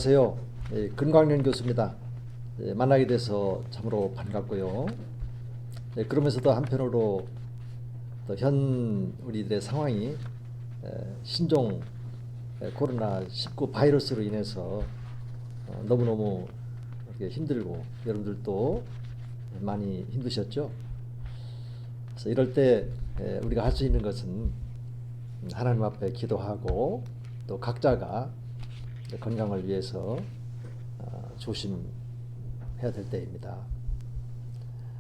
안녕하세요. 근광련 교수입니다. 만나게 돼서 참으로 반갑고요. 그러면서도 한편으로 또 현 우리들의 상황이 신종 코로나19 바이러스로 인해서 너무너무 이렇게 힘들고 여러분들도 많이 힘드셨죠? 그래서 이럴 때 우리가 할 수 있는 것은 하나님 앞에 기도하고 또 각자가 건강을 위해서 조심해야 될 때입니다.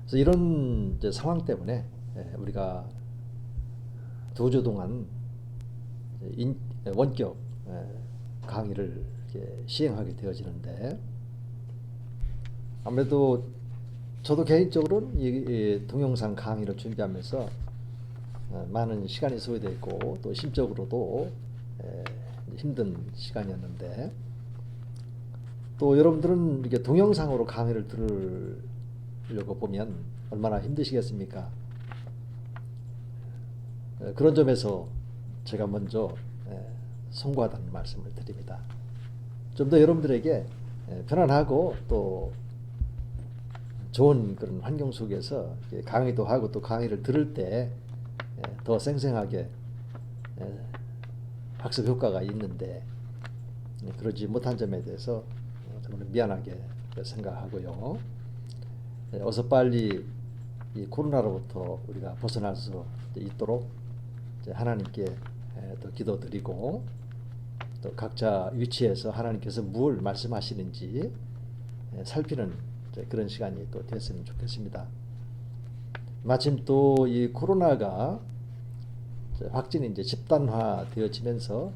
그래서 이런 이제 상황 때문에 우리가 2주 동안 원격 강의를 이렇게 시행하게 되어지는데, 아무래도 저도 개인적으로는 이 동영상 강의를 준비하면서 많은 시간이 소요되어 있고 또 심적으로도 힘든 시간이었는데, 또 여러분들은 이렇게 동영상으로 강의를 들으려고 보면 얼마나 힘드시겠습니까? 그런 점에서 제가 먼저 송구하다는 말씀을 드립니다. 좀 더 여러분들에게 편안하고 또 좋은 그런 환경 속에서 강의도 하고 또 강의를 들을 때 더 생생하게 학습 효과가 있는데 그러지 못한 점에 대해서 정말 미안하게 생각하고요. 어서 빨리 이 코로나로부터 우리가 벗어날 수 있도록 하나님께 또 기도드리고, 또 각자 위치에서 하나님께서 뭘 말씀하시는지 살피는 그런 시간이 또 됐으면 좋겠습니다. 마침 또 이 코로나가 확진이 이제 집단화 되어지면서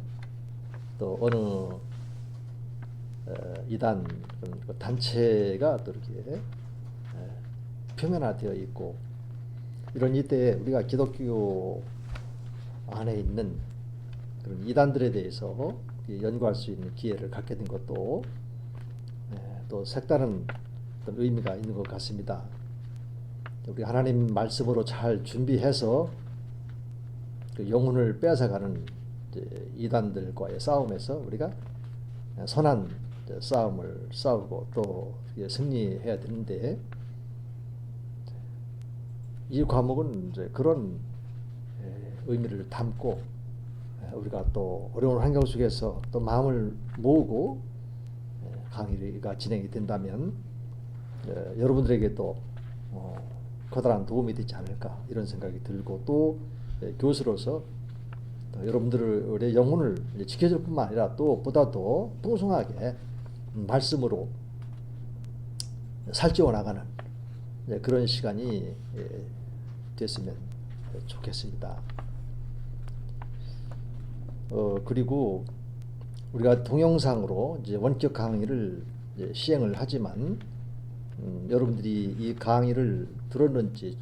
또 어느 이단 단체가 또 이렇게 표면화되어 있고, 이런 이때에 우리가 기독교 안에 있는 그런 이단들에 대해서 연구할 수 있는 기회를 갖게 된 것도 또 색다른 어떤 의미가 있는 것 같습니다. 우리 하나님 말씀으로 잘 준비해서 그 영혼을 빼앗아가는 이단들과의 싸움에서 우리가 선한 싸움을 싸우고 또 승리해야 되는데, 이 과목은 이제 그런 의미를 담고 우리가 또 어려운 환경 속에서 또 마음을 모으고 강의가 진행이 된다면 여러분들에게 또 커다란 도움이 되지 않을까 이런 생각이 들고, 또 교수로서 또 여러분들의 영혼을 지켜줄 뿐만 아니라 또 보다 더 풍성하게 말씀으로 살찌워 나가는 그런 시간이 됐으면 좋겠습니다. 그리고 우리가 동영상으로 이제 원격 강의를 이제 시행을 하지만 여러분들이 이 강의를 들었는지,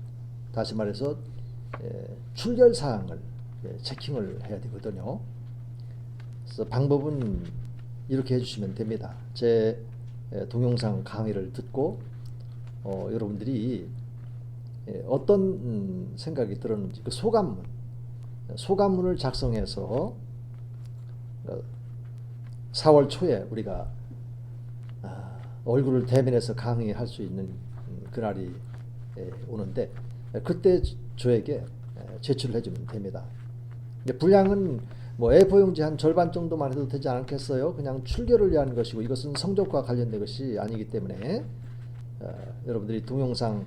다시 말해서 출결 사항을 체킹을 해야 되거든요. 그래서 방법은 이렇게 해주시면 됩니다. 제 동영상 강의를 듣고 여러분들이 어떤 생각이 들었는지 그 소감문을 작성해서 4월 초에 우리가 얼굴을 대면해서 강의할 수 있는 그날이 오는데, 그때 저에게 제출을 해주면 됩니다. 분량은 뭐 A4 용지 한 절반 정도만 해도 되지 않겠어요? 그냥 출결을 위한 것이고 이것은 성적과 관련된 것이 아니기 때문에 여러분들이 동영상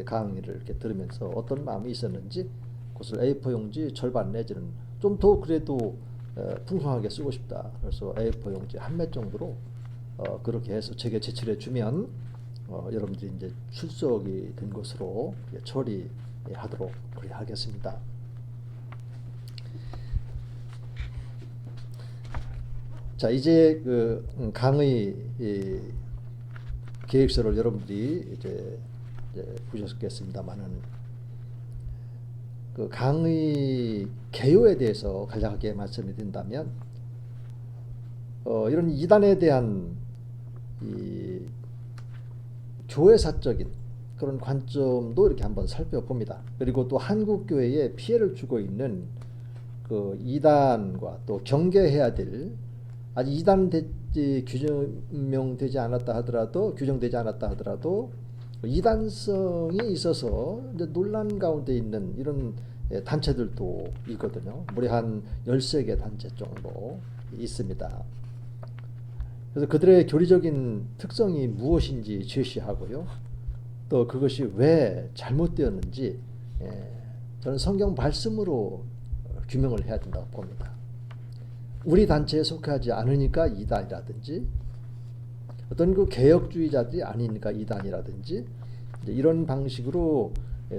강의를 이렇게 들으면서 어떤 마음이 있었는지 그것을 A4 용지 절반 내지는 좀 더 그래도 풍성하게 쓰고 싶다, 그래서 A4 용지 한 매 정도로 그렇게 해서 제게 제출해 주면 여러분들이 이제 출석이 된 것으로 처리하도록 그렇게 하겠습니다. 자, 이제 그 강의 계획서를 여러분들이 이제 보셨겠습니다만은, 그 강의 개요에 대해서 간략하게 말씀이 된다면, 이런 이단에 대한 이 교회사적인 그런 관점도 이렇게 한번 살펴봅니다. 그리고 또 한국 교회에 피해를 주고 있는 그 이단과 또 경계해야 될, 아직 규정되지 않았다 하더라도 이단성이 있어서 이제 논란 가운데 있는 이런 단체들도 있거든요. 무려 한 13개 단체 정도 있습니다. 그래서 그들의 교리적인 특성이 무엇인지 제시하고요. 또 그것이 왜 잘못되었는지 저는 성경 말씀으로 규명을 해야 된다고 봅니다. 우리 단체에 속하지 않으니까 이단이라든지 어떤 그 개혁주의자들이 아니니까 이단이라든지 이런 방식으로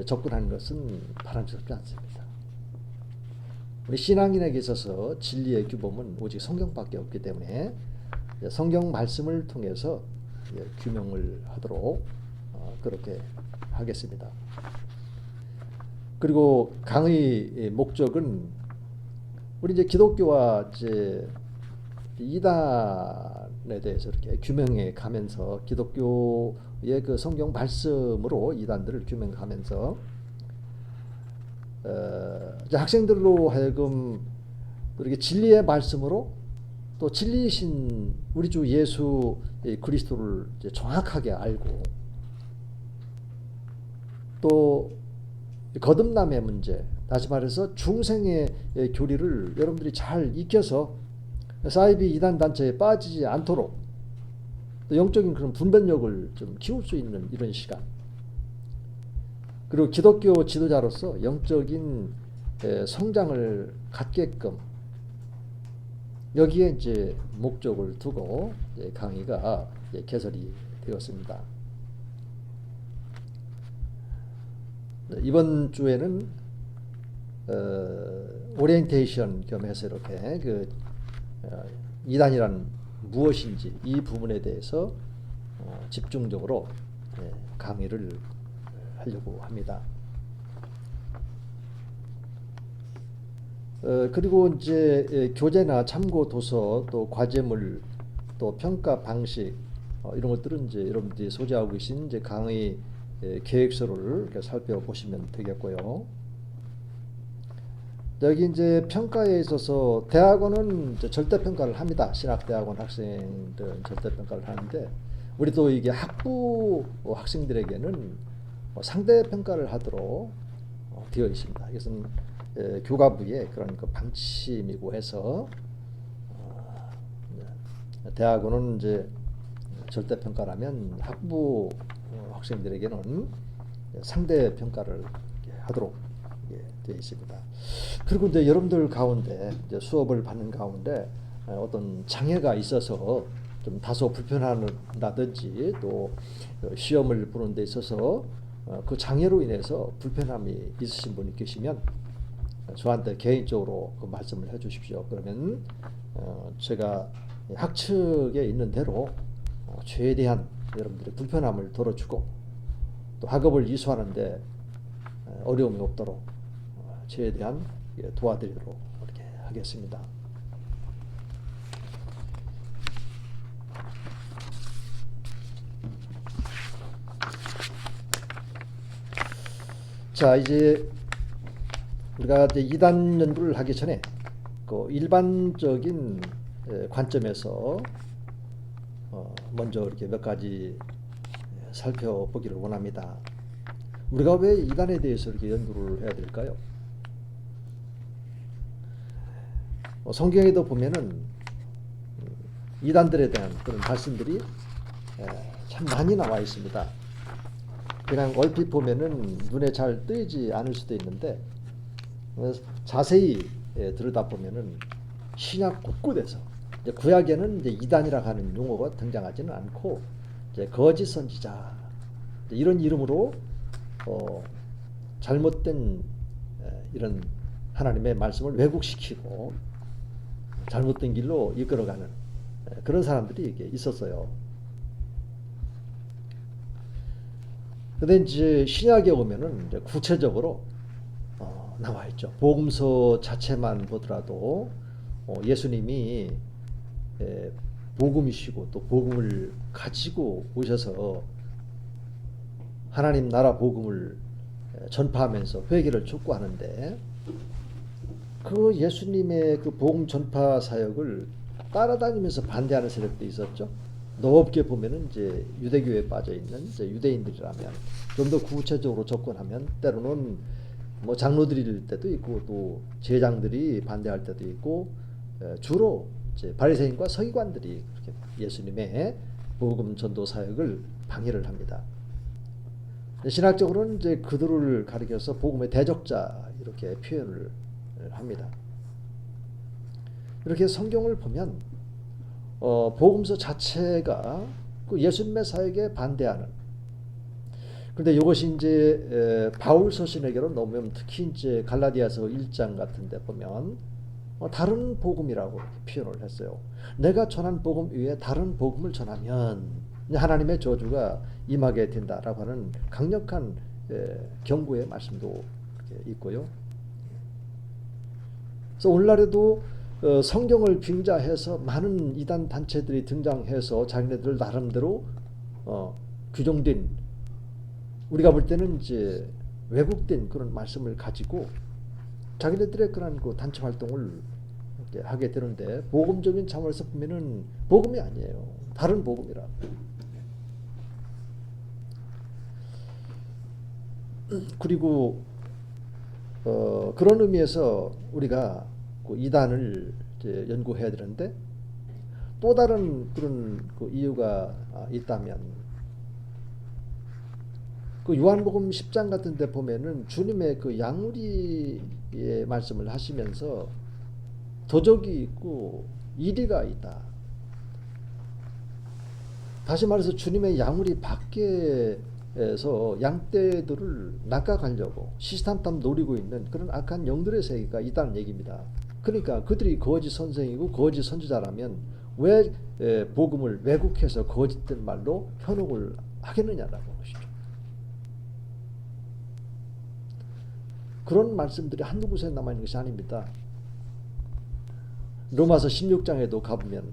접근하는 것은 바람직하지 않습니다. 우리 신앙인에게 있어서 진리의 규범은 오직 성경밖에 없기 때문에 성경 말씀을 통해서 규명을 하도록 그렇게 하겠습니다. 그리고 강의 목적은 우리 이제 기독교와 이제 이단에 대해서 이렇게 규명해 가면서 기독교의 그 성경 말씀으로 이단들을 규명하면서 이제 학생들로 하여금 이렇게 진리의 말씀으로 또 진리이신 우리 주 예수 그리스도를 이제 정확하게 알고 또 거듭남의 문제, 다시 말해서 중생의 교리를 여러분들이 잘 익혀서 사이비 이단 단체에 빠지지 않도록 또 영적인 그런 분별력을 좀 키울 수 있는 이런 시간. 그리고 기독교 지도자로서 영적인 성장을 갖게끔 여기에 이제 목적을 두고 강의가 개설이 되었습니다. 이번 주에는 오리엔테이션 겸해서 이렇게 그 이단이란 무엇인지 이 부분에 대해서 집중적으로 강의를 하려고 합니다. 그리고 이제 교재나 참고 도서 또 과제물 또 평가 방식 이런 것들은 이제 여러분들이 소지하고 계신 이제 강의 계획서를 이렇게 살펴보시면 되겠고요. 여기 이제 평가에 있어서 대학원은 이제 절대평가를 합니다. 신학대학원 학생들은 절대평가를 하는데 우리 또 이게 학부 학생들에게는 상대평가를 하도록 되어 있습니다. 이것은 교과부의 그런 그 방침이고 해서 대학원은 이제 절대평가라면 학부 학생들에게는 상대평가를 하도록 되어 있습니다. 그리고 이제 여러분들 가운데 이제 수업을 받는 가운데 어떤 장애가 있어서 좀 다소 불편하다든지 또 시험을 보는 데 있어서 그 장애로 인해서 불편함이 있으신 분이 계시면 저한테 개인적으로 그 말씀을 해 주십시오. 그러면 제가 학측에 있는 대로 최대한 여러분들의 불편함을 덜어주고 또 학업을 이수하는데 어려움이 없도록 최대한 도와드리도록 이렇게 하겠습니다. 자, 이제 우리가 이제 이단 연구를 하기 전에 그 일반적인 관점에서 먼저 이렇게 몇 가지 살펴보기를 원합니다. 우리가 왜 이단에 대해서 이렇게 연구를 해야 될까요? 성경에도 보면은 이단들에 대한 그런 말씀들이 참 많이 나와 있습니다. 그냥 얼핏 보면은 눈에 잘 띄지 않을 수도 있는데 자세히 들여다보면은 신약 곳곳에서 이제 구약에는 이제 이단이라고 하는 용어가 등장하지는 않고 이제 거짓 선지자 이런 이름으로 잘못된 이런 하나님의 말씀을 왜곡시키고 잘못된 길로 이끌어가는 그런 사람들이 이게 있었어요. 근데 이제 신약에 오면은 이제 구체적으로 나와 있죠. 복음서 자체만 보더라도 예수님이 복음이시고 또 복음을 가지고 오셔서 하나님 나라 복음을 전파하면서 회개를 촉구하는데 그 예수님의 그 복음 전파 사역을 따라다니면서 반대하는 세력도 있었죠. 높게 보면은 이제 유대교에 빠져 있는 이제 유대인들이라면 좀 더 구체적으로 접근하면 때로는 뭐 장로들일 때도 있고 또 제장들이 반대할 때도 있고 주로 이제 바리새인과 서기관들이 그렇게 예수님의 복음 전도 사역을 방해를 합니다. 신학적으로는 이제 그들을 가리켜서 복음의 대적자 이렇게 표현을 합니다. 이렇게 성경을 보면 복음서 자체가 그 예수님의 사역에 반대하는. 그런데 이것이 이제 바울 서신에게로 넘으면 특히 이제 갈라디아서 1장 같은데 보면 다른 복음이라고 표현을 했어요. 내가 전한 복음 외에 다른 복음을 전하면 하나님의 저주가 임하게 된다라고 하는 강력한 경고의 말씀도 있고요. 그래서 오늘날에도 성경을 빙자해서 많은 이단 단체들이 등장해서 자기네들 나름대로 규정된, 우리가 볼 때는 이제 왜곡된 그런 말씀을 가지고 자기네들의 그런 그 단체 활동을 하게 되는데, 복음적인 차원에서 보면은 복음이 아니에요. 다른 복음이라. 그리고 그런 의미에서 우리가 그 이단을 이제 연구해야 되는데, 또 다른 그런 그 이유가 있다면, 그 요한복음 10장 같은 데 보면은 주님의 그 양우리의 말씀을 하시면서 도적이 있고 이리가 있다. 다시 말해서 주님의 양우리 밖에서 양떼들을 낚아가려고 시시탄탄 노리고 있는 그런 악한 영들의 세계가 있다는 얘기입니다. 그러니까 그들이 거짓 선생이고 거짓 선지자라면 왜 복음을 왜곡해서 거짓된 말로 현혹을 하겠느냐라고 것이죠. 그런 말씀들이 한두 곳에 남아있는 것이 아닙니다. 로마서 16장에도 가보면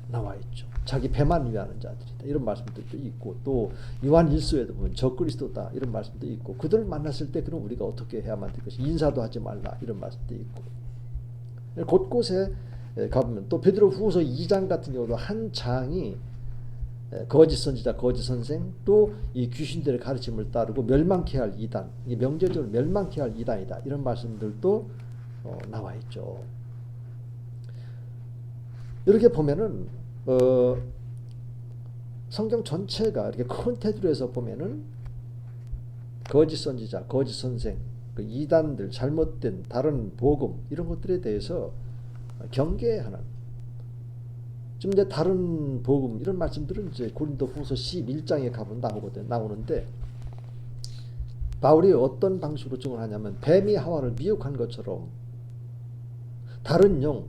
나와있죠. 자기 배만 위하는 자들이다, 이런 말씀들도 있고, 또 요한 1서에도 보면 적그리스도다, 이런 말씀도 있고, 그들을 만났을 때 그럼 우리가 어떻게 해야만 될 것이, 인사도 하지 말라, 이런 말씀도 있고, 곳곳에 가보면 또 베드로 후서 2장 같은 경우도 한 장이 거짓 선지자, 거짓 선생, 또 이 귀신들의 가르침을 따르고 멸망케 할 이단, 이 명제적으로 멸망케 할 이단이다, 이런 말씀들도 나와 있죠. 이렇게 보면은 성경 전체가 이렇게 큰 테두리에서 보면은 거짓 선지자, 거짓 선생, 그 이단들, 잘못된 다른 복음, 이런 것들에 대해서 경계하는, 좀 이제 다른 복음 이런 말씀들은 이제 고린도후서 11장에 가면 나오는데, 바울이 어떤 방식으로 증언하냐면 뱀이 하와를 미혹한 것처럼 다른 영,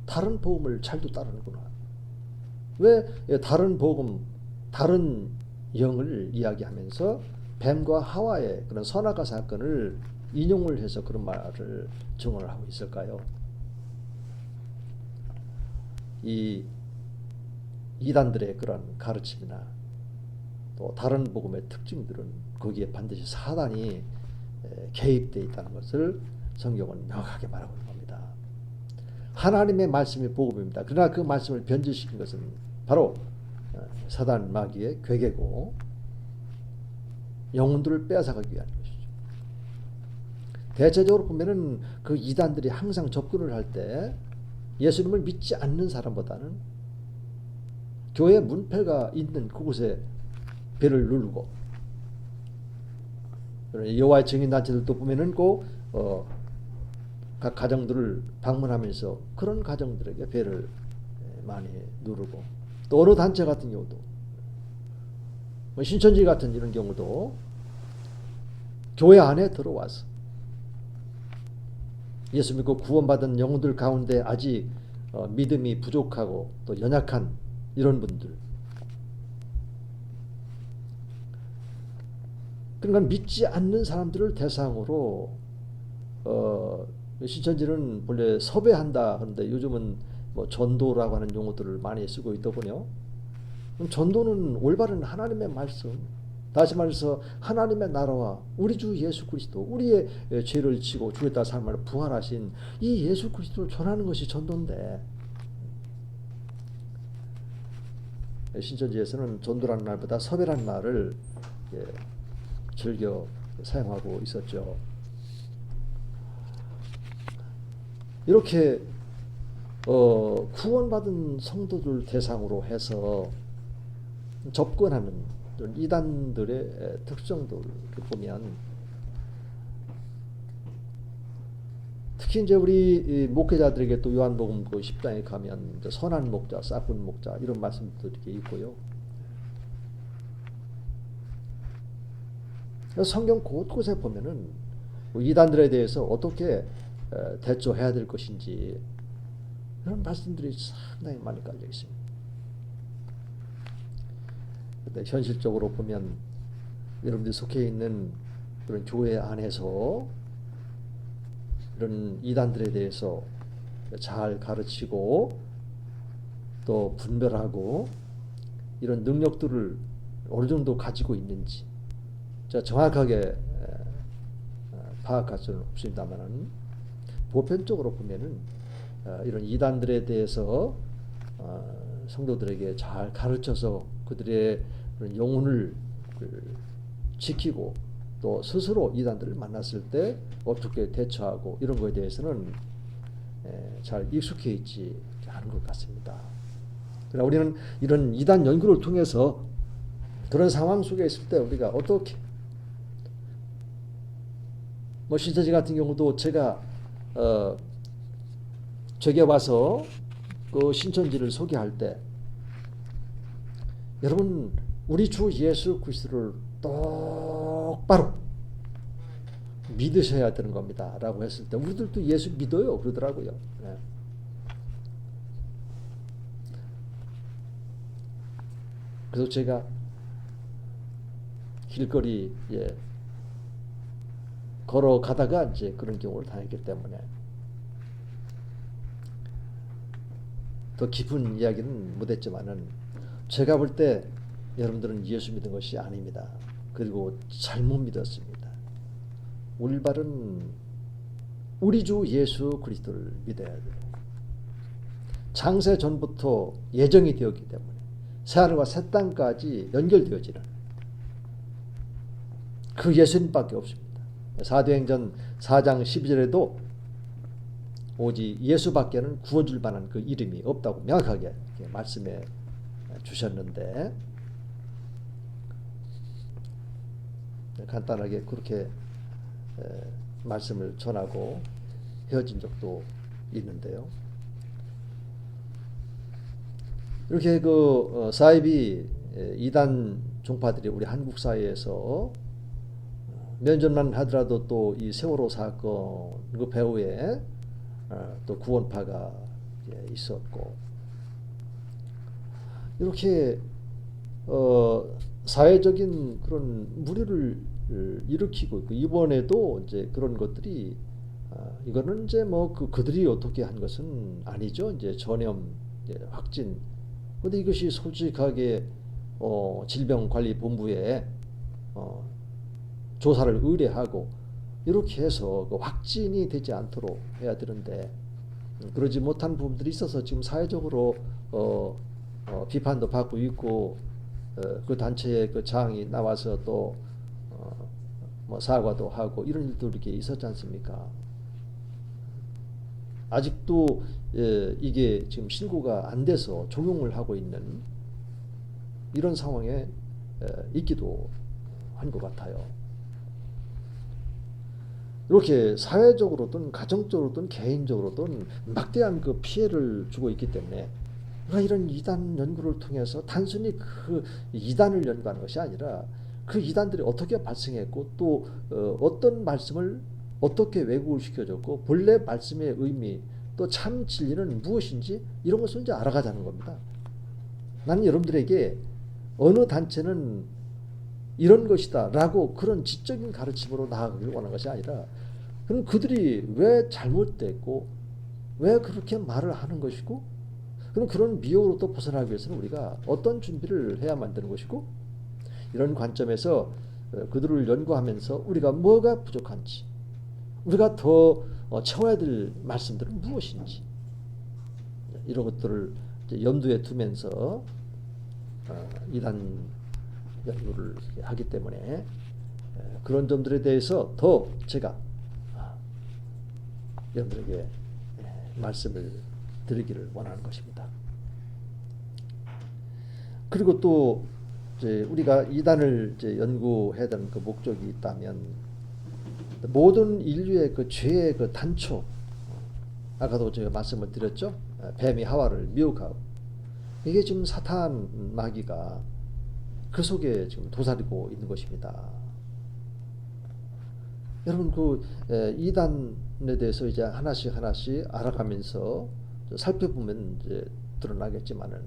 다른 복음을 잘도 따르는구나. 왜 다른 복음, 다른 영을 이야기하면서 뱀과 하와의 그런 선악과 사건을 인용을 해서 그런 말을 증언을 하고 있을까요? 이 이단들의 그런 가르침이나 또 다른 복음의 특징들은 거기에 반드시 사단이 개입되어 있다는 것을 성경은 명확하게 말하고 있는 겁니다. 하나님의 말씀이 복음입니다. 그러나 그 말씀을 변질시킨 것은 바로 사단 마귀의 괴계고 영혼들을 빼앗아가기 위한 것이죠. 대체적으로 보면은 그 이단들이 항상 접근을 할 때 예수님을 믿지 않는 사람보다는 교회 문패가 있는 그곳에 배를 누르고, 여호와의 증인단체들도 보면은 각 가정들을 방문하면서 그런 가정들에게 배를 많이 누르고, 또 어느 단체 같은 경우도 신천지 같은 이런 경우도 교회 안에 들어와서 예수 믿고 구원받은 영혼들 가운데 아직 믿음이 부족하고 또 연약한 이런 분들, 그러니까 믿지 않는 사람들을 대상으로 신천지는 본래 섭외한다 하는데 요즘은 뭐 전도라고 하는 용어들을 많이 쓰고 있더군요. 전도는 올바른 하나님의 말씀, 다시 말해서 하나님의 나라와 우리 주 예수 그리스도, 우리의 죄를 지고 죽였다 삶을 부활하신 이 예수 그리스도를 전하는 것이 전도인데, 신천지에서는 전도라는 말보다 섭외라는 말을 즐겨 사용하고 있었죠. 이렇게 구원받은 성도들 대상으로 해서 접근하는 이단들의 특성들을 보면, 특히 이제 우리 목회자들에게 또 요한복음 그 10장에 가면 선한 목자, 싹군 목자 이런 말씀도 이렇게 있고요. 성경 곳곳에 보면은 이단들에 대해서 어떻게 대처해야 될 것인지 이런 말씀들이 상당히 많이 깔려 있습니다. 근데 현실적으로 보면 여러분들이 속해 있는 그런 교회 안에서 이런 이단들에 대해서 잘 가르치고 또 분별하고 이런 능력들을 어느 정도 가지고 있는지 제가 정확하게 파악할 수는 없습니다만, 보편적으로 보면은 이런 이단들에 대해서 성도들에게 잘 가르쳐서 그들의 영혼을 지키고 또 스스로 이단들을 만났을 때 어떻게 대처하고 이런 거에 대해서는 잘 익숙해 있지 않은 것 같습니다. 그러나 우리는 이런 이단 연구를 통해서 그런 상황 속에 있을 때 우리가 어떻게, 신천지 같은 경우도 제가 제게 와서 그 신천지를 소개할 때, 여러분 우리 주 예수 그리스도를 똑바로 믿으셔야 되는 겁니다 라고 했을 때 우리들도 예수 믿어요 그러더라고요. 네. 그래서 제가 길거리 걸어가다가 이제 그런 경우를 당했기 때문에 더 깊은 이야기는 못했지만은, 제가 볼 때 여러분들은 예수 믿은 것이 아닙니다. 그리고 잘못 믿었습니다. 올바른 우리 주 예수 그리스도를 믿어야 돼요. 창세 전부터 예정이 되었기 때문에 새하늘과 새 땅까지 연결되어지는 그 예수님밖에 없습니다. 사도행전 4장 12절에도 오직 예수밖에는 구원줄 만한 그 이름이 없다고 명확하게 말씀해 주셨는데, 간단하게 그렇게 말씀을 전하고 헤어진 적도 있는데요. 이렇게 그 사이비 이단 종파들이 우리 한국 사회에서 몇 년만 하더라도 또 이 세월호 사건 그 배후에 또 구원파가 있었고, 이렇게 사회적인 그런 무리를 일으키고 있고, 이번에도 이제 그런 것들이 이거는 이제 뭐 그들이 어떻게 한 것은 아니죠. 이제 전염 확진. 근데 이것이 솔직하게 질병관리본부에 조사를 의뢰하고 이렇게 해서 그 확진이 되지 않도록 해야 되는데, 그러지 못한 부분들이 있어서 지금 사회적으로 비판도 받고 있고, 그 단체의 그 장이 나와서 또 뭐 사과도 하고 이런 일도 이렇게 있었지 않습니까? 아직도 이게 지금 신고가 안 돼서 적용을 하고 있는 이런 상황에 있기도 한 것 같아요. 이렇게 사회적으로든 가정적으로든 개인적으로든 막대한 그 피해를 주고 있기 때문에, 이런 이단 연구를 통해서 단순히 그 이단을 연구하는 것이 아니라 그 이단들이 어떻게 발생했고 또 어떤 말씀을 어떻게 왜곡을 시켜줬고 본래 말씀의 의미 또 참 진리는 무엇인지 이런 것을 이제 알아가자는 겁니다. 나는 여러분들에게 어느 단체는 이런 것이다 라고 그런 지적인 가르침으로 나아가길 원하는 것이 아니라, 그럼 그들이 왜 잘못됐고 왜 그렇게 말을 하는 것이고, 그럼 그런 미혹으로부터 벗어나기 위해서는 우리가 어떤 준비를 해야만 되는 것이고, 이런 관점에서 그들을 연구하면서 우리가 뭐가 부족한지, 우리가 더 채워야 될 말씀들은 무엇인지, 이런 것들을 염두에 두면서 이단 연구를 하기 때문에 그런 점들에 대해서 더 제가 여러분에게 말씀을 드리기를 원하는 것입니다. 그리고 또 이제 우리가 이단을 이제 연구해야 되는 그 목적이 있다면 모든 인류의 그 죄의 그 단초, 아까도 제가 말씀을 드렸죠. 뱀이 하와를 미혹하고 이게 지금 사탄 마귀가 그 속에 지금 도사리고 있는 것입니다. 여러분 그 이단에 대해서 이제 하나씩 알아가면서 살펴보면 이제 드러나겠지만은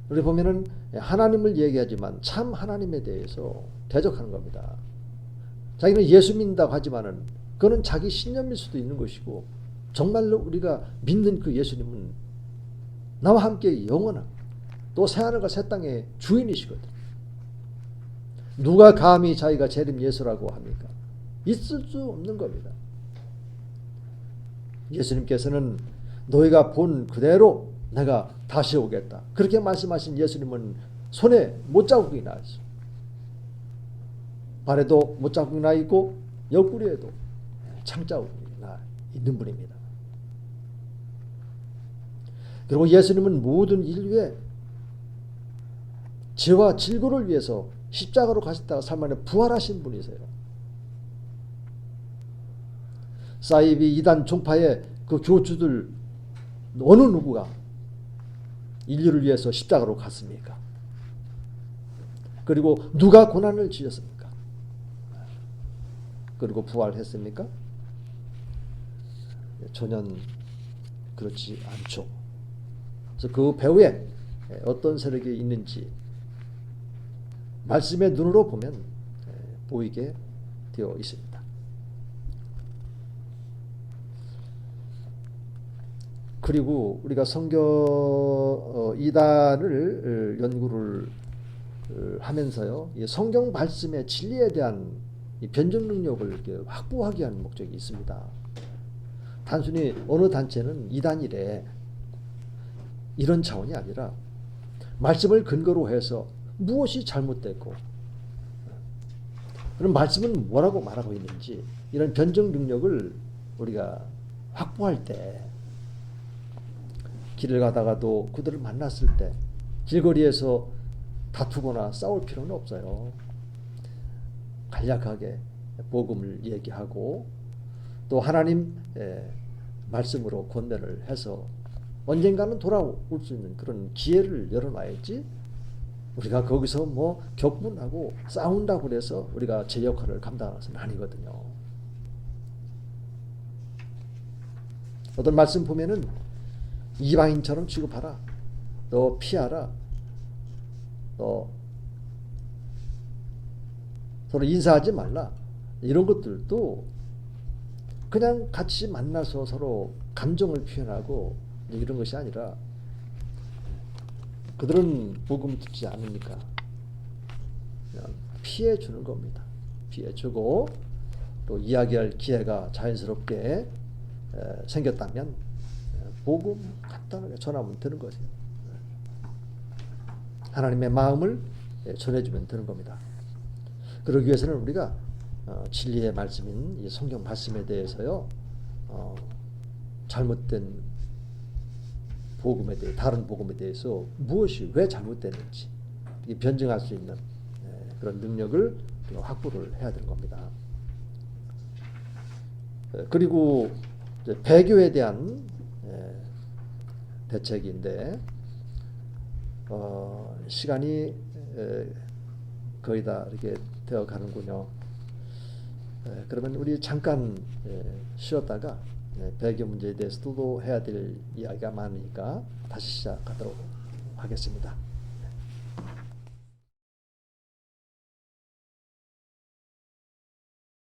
우리 보면은 하나님을 얘기하지만 참 하나님에 대해서 대적하는 겁니다. 자기는 예수 믿는다고 하지만은 그거는 자기 신념일 수도 있는 것이고 정말로 우리가 믿는 그 예수님은 나와 함께 영원한 또 새하늘과 새 땅의 주인이시거든. 누가 감히 자기가 재림 예수라고 합니까? 있을 수 없는 겁니다. 예수님께서는 너희가 본 그대로 내가 다시 오겠다. 그렇게 말씀하신 예수님은 손에 못자국이 나 있어. 발에도 못자국이 나 있고 옆구리에도 창자국이 나 있는 분입니다. 그리고 예수님은 모든 인류의 죄와 질고를 위해서 십자가로 가셨다가 삶 안에 부활하신 분이세요. 사이비 이단 종파의 그 교주들 어느 누구가 인류를 위해서 십자가로 갔습니까? 그리고 누가 고난을 지었습니까? 그리고 부활했습니까? 전혀 그렇지 않죠. 그래서 그 배후에 어떤 세력이 있는지 말씀의 눈으로 보면 보이게 되어 있습니다. 그리고 우리가 성경 이단을 연구를 하면서요, 성경 말씀의 진리에 대한 변증 능력을 이렇게 확보하기 위한 목적이 있습니다. 단순히 어느 단체는 이단이래 이런 차원이 아니라 말씀을 근거로 해서 무엇이 잘못됐고 그럼 말씀은 뭐라고 말하고 있는지 이런 변증 능력을 우리가 확보할 때 길을 가다가도 그들을 만났을 때 길거리에서 다투거나 싸울 필요는 없어요. 간략하게 복음을 얘기하고 또 하나님 말씀으로 권면을 해서 언젠가는 돌아올 수 있는 그런 기회를 열어놔야지 우리가 거기서 뭐 격분하고 싸운다고 해서 우리가 제 역할을 감당하는 것은 아니거든요. 어떤 말씀 보면은 이방인처럼 취급하라. 너 피하라. 너 서로 인사하지 말라. 이런 것들도 그냥 같이 만나서 서로 감정을 표현하고 이런 것이 아니라 그들은 복음 듣지 않으니까 그냥 피해 주는 겁니다. 피해 주고 또 이야기할 기회가 자연스럽게 생겼다면 복음 간단하게 전하면 되는 거죠. 하나님의 마음을 전해주면 되는 겁니다. 그러기 위해서는 우리가 진리의 말씀인 이 성경 말씀에 대해서요, 잘못된 복음에 대해 다른 복음에 대해서 무엇이 왜 잘못됐는지 변증할 수 있는 그런 능력을 확보를 해야 되는 겁니다. 그리고 배교에 대한 대책인데 시간이 거의 다 이렇게 되어 가는군요. 그러면 우리 잠깐 쉬었다가 배교 문제에 대해서도 해야 될 이야기가 많으니까 다시 시작하도록 하겠습니다.